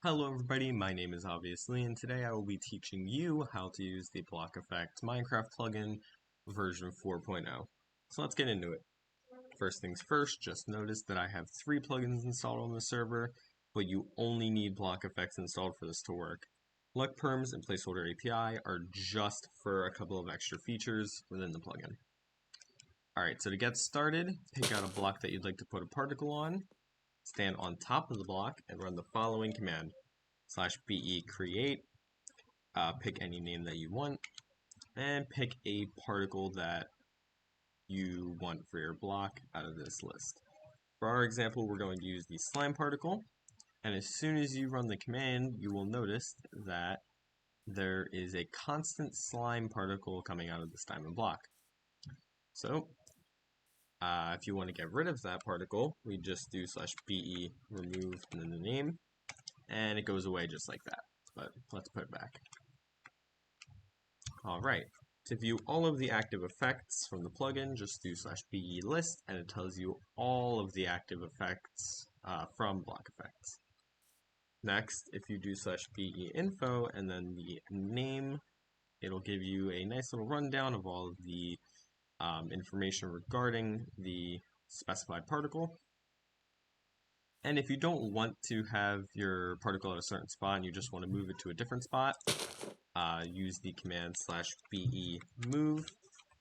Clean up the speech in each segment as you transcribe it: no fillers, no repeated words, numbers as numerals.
Hello everybody, my name is Obviously, and today I will be teaching you how to use the BlockEffects Minecraft plugin version 4.0. So let's get into it. First things first, just notice that I have 3 plugins installed on the server, but you only need BlockEffects installed for this to work. LuckPerms and Placeholder API are just for a couple of extra features within the plugin. Alright, so to get started, pick out a block that you'd like to put a particle on, stand on top of the block, and run the following command. /be create, pick any name that you want, and pick a particle that you want for your block out of this list. For our example, we're going to use the slime particle, and as soon as you run the command, you will notice that there is a constant slime particle coming out of this diamond block. So, if you want to get rid of that particle, we just do /be remove and then the name, and it goes away just like that. But let's put it back. Alright, to view all of the active effects from the plugin, just do /be list, and it tells you all of the active effects from BlockEffects. Next, if you do /be info and then the name, it'll give you a nice little rundown of all of the information regarding the specified particle. And if you don't want to have your particle at a certain spot and you just want to move it to a different spot, use the command /be move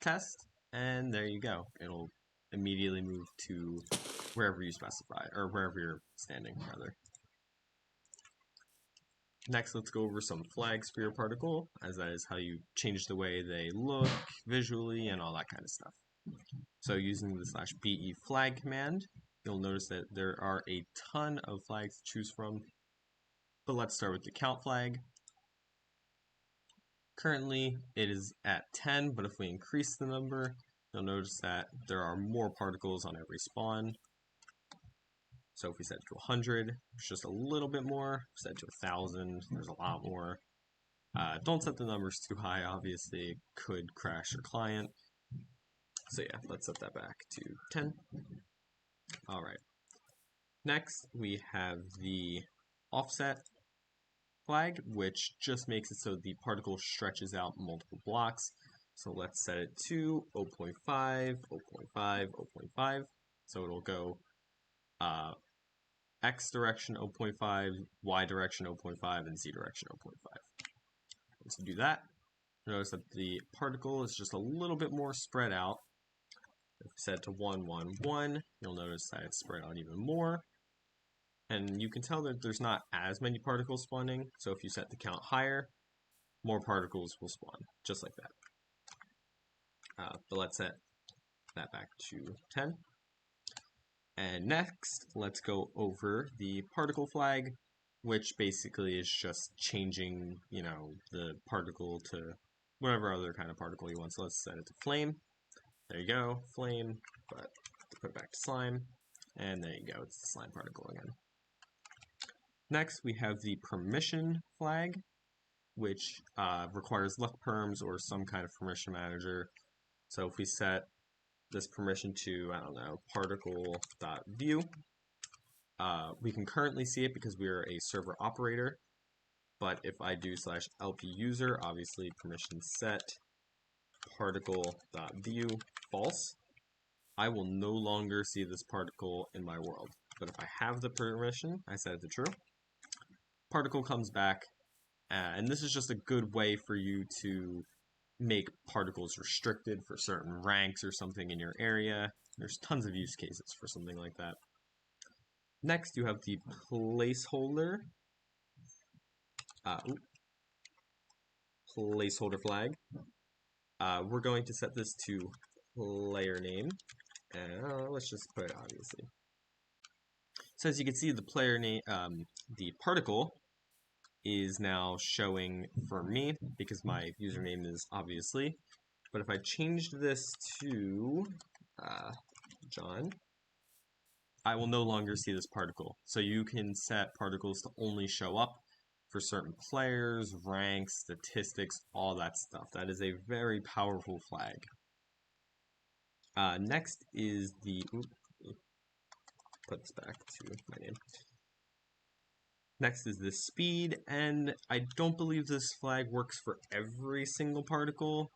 test, and there you go. It'll immediately move to wherever you specify, or wherever you're standing, rather. Next, let's go over some flags for your particle, as that is how you change the way they look visually and all that kind of stuff. So using the /be flag command, you'll notice that there are a ton of flags to choose from, but let's start with the count flag. Currently, it is at 10, but if we increase the number, you'll notice that there are more particles on every spawn. So if we set it to 100, it's just a little bit more. If we set it to 1,000, there's a lot more. Don't set the numbers too high, obviously. It could crash your client. So yeah, let's set that back to 10. Alright. Next, we have the offset flag, which just makes it so the particle stretches out multiple blocks. So let's set it to 0.5, 0.5, 0.5. So it'll go X direction 0.5, Y direction 0.5, and Z direction 0.5. Once you do that, notice that the particle is just a little bit more spread out. If we set it to 1, 1, 1, you'll notice that it's spread out even more. And you can tell that there's not as many particles spawning, so if you set the count higher, more particles will spawn, just like that. But let's set that back to 10. And next, let's go over the particle flag, which basically is just changing, the particle to whatever other kind of particle you want. So let's set it to flame. There you go, flame, but to put it back to slime. And there you go, it's the slime particle again. Next, we have the permission flag, which requires LuckPerms or some kind of permission manager. So if we set this permission to, I don't know, particle.view, we can currently see it because we are a server operator. But if I do /lpuser, obviously permission set particle.view false, I will no longer see this particle in my world. But if I have the permission, I set it to true, particle comes back, and this is just a good way for you to make particles restricted for certain ranks or something in your area. There's tons of use cases for something like that. Next, you have the placeholder. Placeholder flag. We're going to set this to player name, and let's just put it obviously. So as you can see, the player name, the particle is now showing for me because my username is obviously. But if I changed this to John, I will no longer see this particle. So you can set particles to only show up for certain players, ranks, statistics, all that stuff. That is a very powerful flag. Next is the, put this back to my name. Next is the speed, and I don't believe this flag works for every single particle.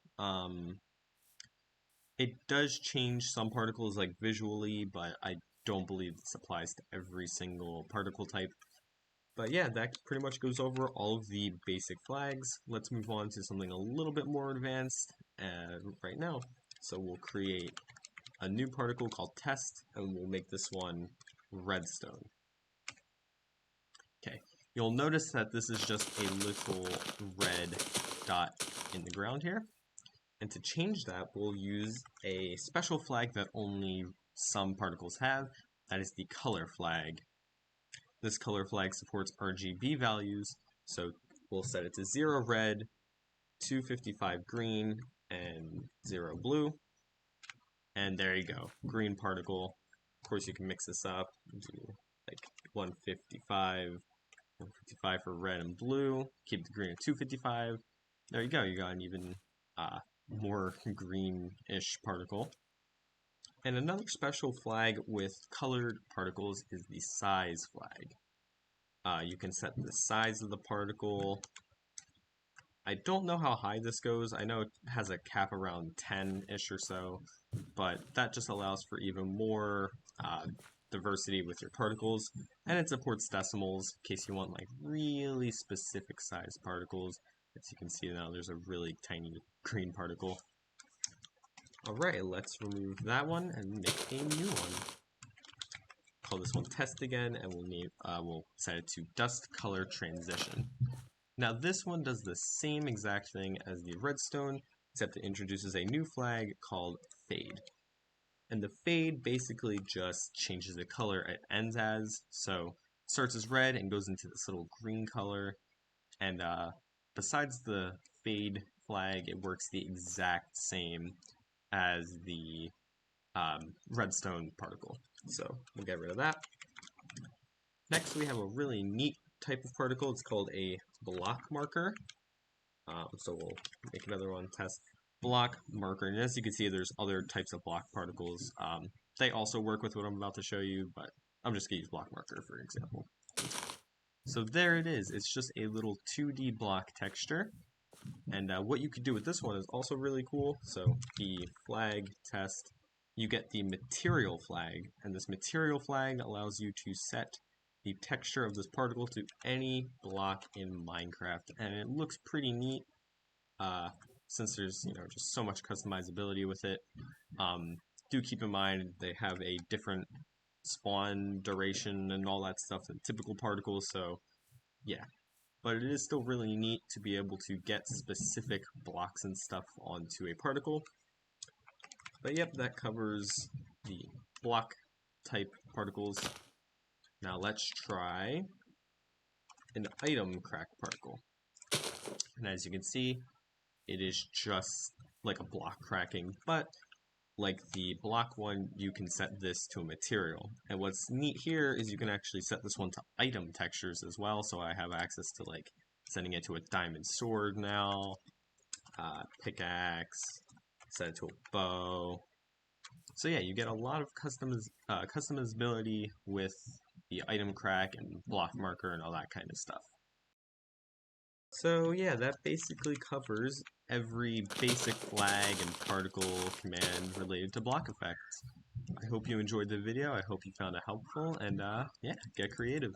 It does change some particles like visually, but I don't believe this applies to every single particle type. But yeah, that pretty much goes over all of the basic flags. Let's move on to something a little bit more advanced right now. So we'll create a new particle called test, and we'll make this one redstone. Okay, you'll notice that this is just a little red dot in the ground here. And to change that, we'll use a special flag that only some particles have. That is the color flag. This color flag supports RGB values, so we'll set it to 0 red, 255 green, and 0 blue. And there you go, green particle. Of course, you can mix this up, do like 155 for red and blue, keep the green at 255. There you go, you got an even more greenish particle. And another special flag with colored particles is the size flag. You can set the size of the particle. I don't know how high this goes. I know it has a cap around 10-ish or so, but that just allows for even more diversity with your particles, and it supports decimals in case you want like really specific size particles. As you can see now, there's a really tiny green particle. Alright, let's remove that one and make a new one. Call this one test again, and we'll set it to dust color transition. Now this one does the same exact thing as the redstone, except it introduces a new flag called fade. And the fade basically just changes the color it ends as, so it starts as red and goes into this little green color. And besides the fade flag, it works the exact same as the redstone particle. So we'll get rid of that. Next we have a really neat type of particle. It's called a block marker. So we'll make another one, test block marker. And as you can see, there's other types of block particles. They also work with what I'm about to show you, but I'm just going to use block marker for example. So there it is. It's just a little 2D block texture. And what you could do with this one is also really cool. So the flag test, you get the material flag. And this material flag allows you to set the texture of this particle to any block in Minecraft. And it looks pretty neat since there's just so much customizability with it. Do keep in mind they have a different spawn duration and all that stuff than typical particles, so yeah. But it is still really neat to be able to get specific blocks and stuff onto a particle. But yep, that covers the block type particles. Now let's try an item crack particle. And as you can see, it is just like a block cracking, but like the block one, you can set this to a material. And what's neat here is you can actually set this one to item textures as well, so I have access to like setting it to a diamond sword now, pickaxe, set it to a bow. So yeah, you get a lot of customizability with the item crack and block marker and all that kind of stuff. So yeah, that basically covers every basic flag and particle command related to BlockEffects. I hope you enjoyed the video, I hope you found it helpful, and yeah, get creative.